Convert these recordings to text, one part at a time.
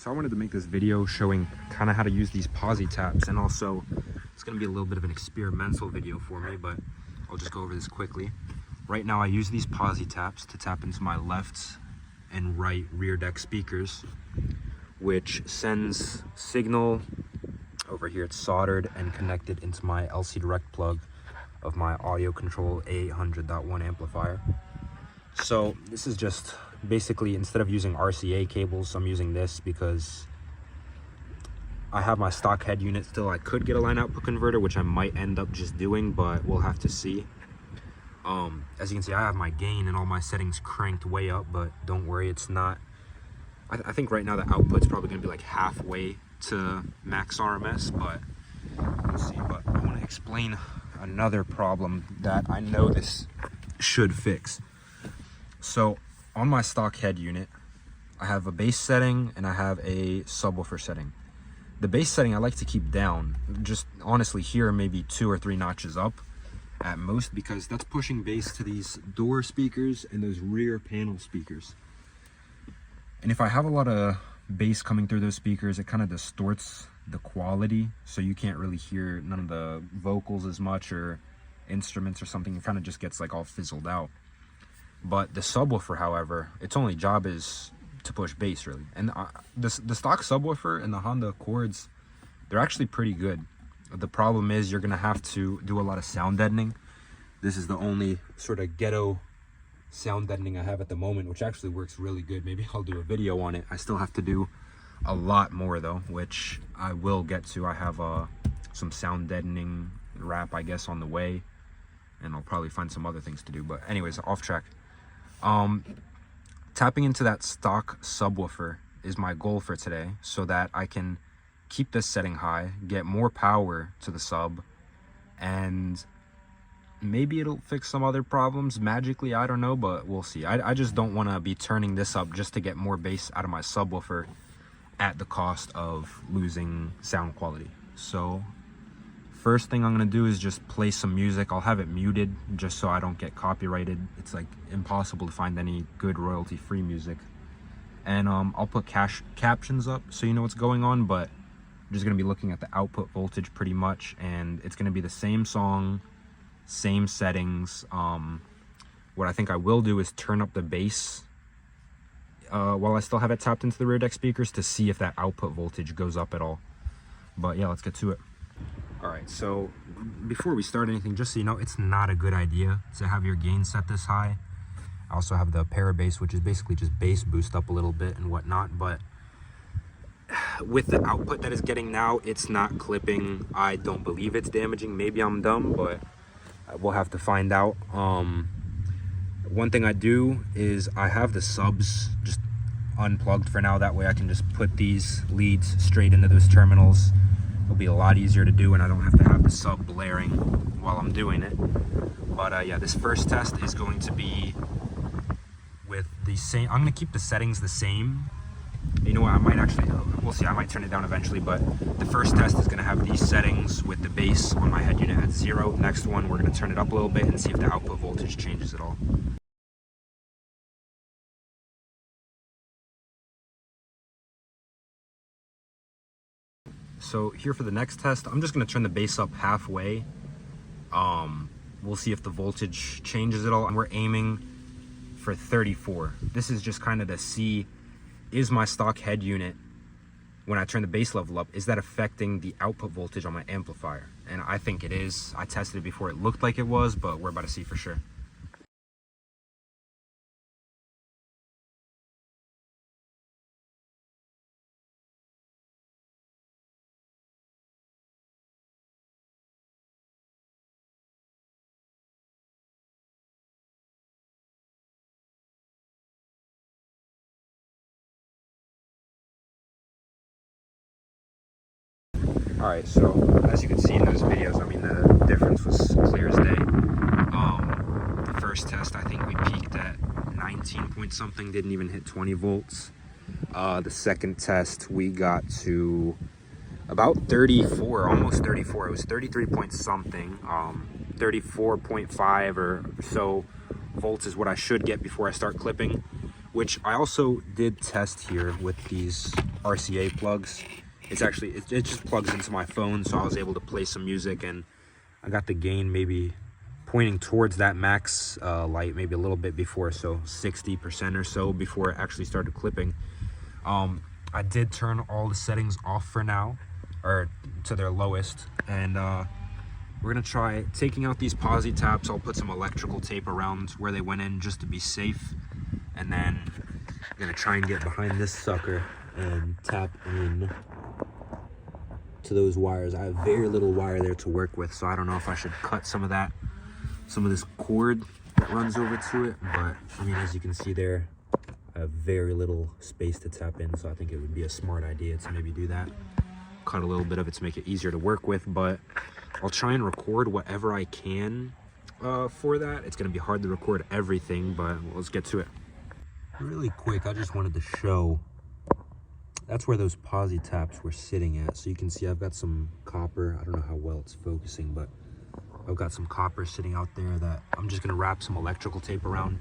So I wanted to make this video showing kind of how to use these Posi-taps, and also it's going to be a little bit of an experimental video for me, but I'll just go over this quickly. Right now I use these Posi-taps to tap into my left and right rear deck speakers, which sends signal over here. It's soldered and connected into my LC direct plug of my AudioControl A800.1 amplifier. So this is just basically, instead of using RCA cables, I'm using this because I have my stock head unit still. I could get a line output converter, which I might end up just doing, but we'll have to see. As you can see, I have my gain and all my settings cranked way up, but don't worry, it's not, I think right now the output's probably gonna be like halfway to max RMS, but we'll see. But I wanna explain another problem that I know this should fix. So on my stock head unit, I have a bass setting and I have a subwoofer setting. The bass setting I like to keep down, just honestly here maybe 2 or 3 notches up at most, because that's pushing bass to these door speakers and those rear panel speakers. And if I have a lot of bass coming through those speakers, it kind of distorts the quality, so you can't really hear none of the vocals as much or instruments or something. It kind of just gets like all fizzled out. But the subwoofer, however, its only job is to push bass, really. And the stock subwoofer and the Honda Accords, they're actually pretty good. The problem is you're gonna have to do a lot of sound deadening. This is the only sort of ghetto sound deadening I have at the moment, which actually works really good. Maybe I'll do a video on it. I still have to do a lot more though, which I will get to. I have some sound deadening wrap, I guess, on the way, and I'll probably find some other things to do. But anyways, off track. Tapping into that stock subwoofer is my goal for today, so that I can keep this setting high, get more power to the sub, and maybe it'll fix some other problems magically, I don't know, but we'll see. I just don't want to be turning this up just to get more bass out of my subwoofer at the cost of losing sound quality. So first thing I'm gonna do is just play some music. I'll have it muted just so I don't get copyrighted. It's like impossible to find any good royalty-free music. And I'll put captions up so you know what's going on, but I'm just gonna be looking at the output voltage pretty much, and it's gonna be the same song, same settings. What I think I will do is turn up the bass while I still have it tapped into the rear deck speakers to see if that output voltage goes up at all. But yeah, let's get to it. All right, so before we start anything, just so you know, it's not a good idea to have your gain set this high. I also have the Parabass, which is basically just bass boost up a little bit and whatnot, but with the output that it's getting now, it's not clipping. I don't believe it's damaging. Maybe I'm dumb, but we'll have to find out. One thing I do is I have the subs just unplugged for now. That way I can just put these leads straight into those terminals. It'll be a lot easier to do, and I don't have to have the sub blaring while I'm doing it. But yeah, this first test is going to be with the same. I'm going to keep the settings the same. You know what, I might actually, we'll see, I might turn it down eventually, but the first test is going to have these settings with the bass on my head unit at 0. Next one, we're going to turn it up a little bit and see if the output voltage changes at all. So here for the next test, I'm just going to turn the bass up halfway. We'll see if the voltage changes at all, and we're aiming for 34. This is just kind of to see, is my stock head unit, when I turn the bass level up, is that affecting the output voltage on my amplifier? And I think it is. I tested it before, it looked like it was, but we're about to see for sure. Alright, so as you can see in those videos, I mean, the difference was clear as day. The first test, I think we peaked at 19 point something, didn't even hit 20 volts. The second test, we got to about 34, almost 34. It was 33 point something, 34.5 or so volts is what I should get before I start clipping, which I also did test here with these RCA plugs. It's actually, it just plugs into my phone, so I was able to play some music, and I got the gain maybe pointing towards that max light, maybe a little bit before, so 60% or so before it actually started clipping. I did turn all the settings off for now, or to their lowest, and we're gonna try taking out these Posi-taps. I'll put some electrical tape around where they went in just to be safe, and then I'm gonna try and get behind this sucker and tap in to those wires. I have very little wire there to work with, so I don't know if I should cut some of this cord that runs over to it, but I mean, as you can see there, I have very little space to tap in, so I think it would be a smart idea to maybe do that. Cut a little bit of it to make it easier to work with, but I'll try and record whatever I can for that. It's going to be hard to record everything, but let's get to it. Really quick, I just wanted to show, that's where those Posi-taps were sitting at. So you can see I've got some copper. I don't know how well it's focusing, but I've got some copper sitting out there that I'm just going to wrap some electrical tape around.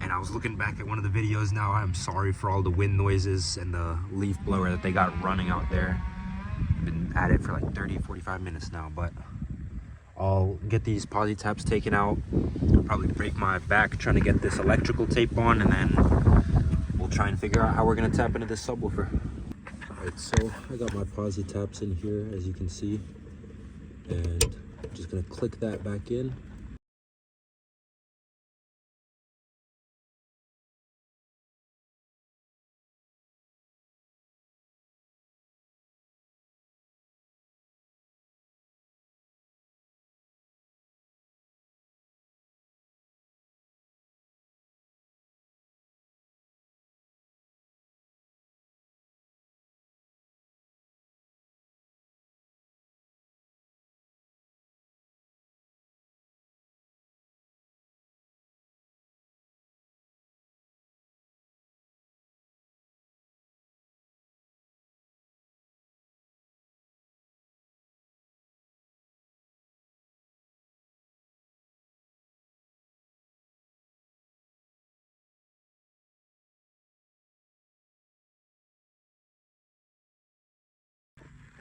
And I was looking back at one of the videos now. I'm sorry for all the wind noises and the leaf blower that they got running out there. I've been at it for like 30-45 minutes now, but I'll get these Posi-taps taken out. I'll probably break my back trying to get this electrical tape on, and then we'll try and figure out how we're going to tap into this subwoofer. Alright, so I got my Posi-taps in here, as you can see, and I'm just going to click that back in.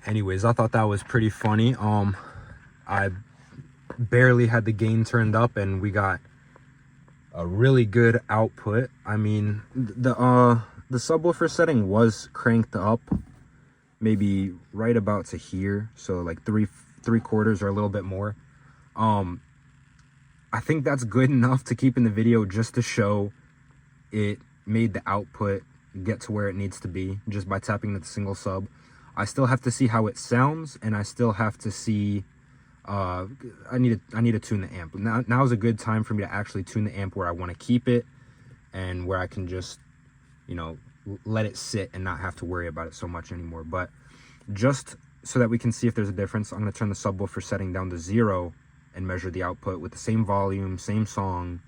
Anyways, I thought that was pretty funny. I barely had the gain turned up and we got a really good output. I mean, the subwoofer setting was cranked up maybe right about to here, so like three quarters or a little bit more. I think that's good enough to keep in the video just to show it made the output get to where it needs to be just by tapping the single sub. I still have to see how it sounds, and I still have to see, I need to tune the amp. Now is a good time for me to actually tune the amp where I want to keep it and where I can just, you know, let it sit and not have to worry about it so much anymore. But just so that we can see if there's a difference, I'm going to turn the subwoofer setting down to 0 and measure the output with the same volume, same song.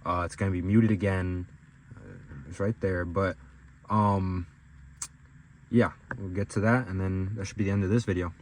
It's going to be muted again. It's right there, but yeah, we'll get to that, and then that should be the end of this video.